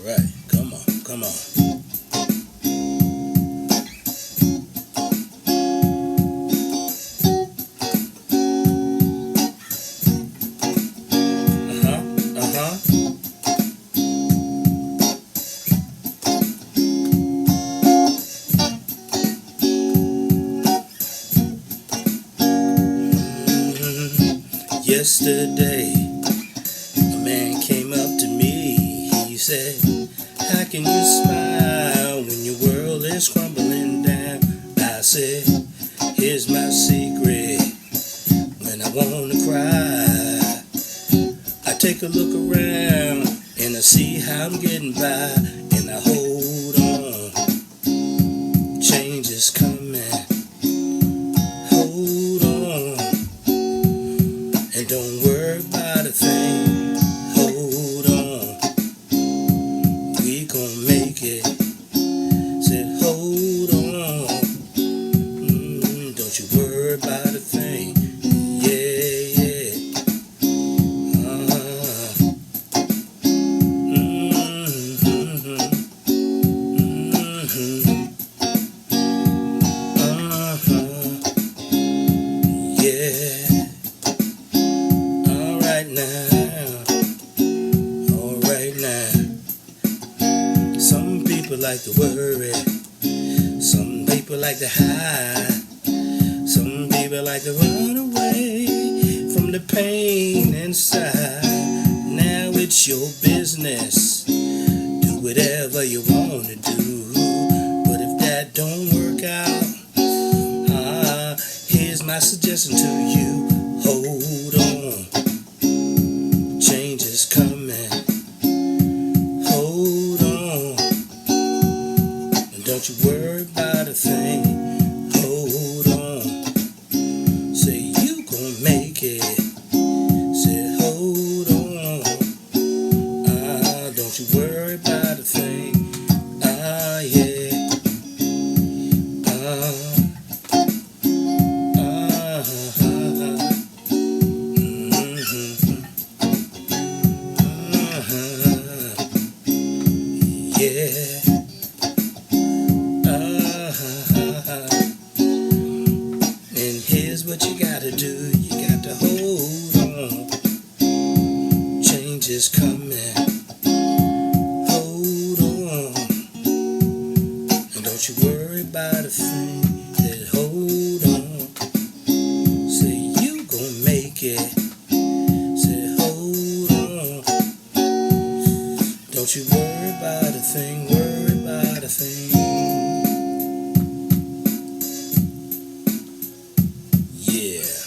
right, come on, come on. Uh-huh. Yesterday, a man came up to me. He said, how can you smile when your world is crumbling down? I said, here's my secret. When I wanna cry, I take a look around and I see how I'm getting by, and I hold on. Change is coming. Hold on. And don't worry about a thing. Hold on. We gon' make it. Said hold on. Don't you worry about a thing. Yeah, yeah. Yeah. Alright now. Some people like to worry. Some people like to hide. Some people like to run away from the pain inside. Now it's your business. Do whatever you want to do. But if that don't work out, here's my suggestion to you. Hold on. Change is coming. Hold on. And don't you worry about a thing. Hold on. Say you gon' make it. Say hold on. Don't you worry about a thing. Yeah. Yeah. And here's what you gotta do. You got to hold on. Change is coming. Hold on. And don't you worry about a thing. Said hold on. Say you gon' make it. Said hold on. Don't you worry about a thing. Worry about a thing. Yeah.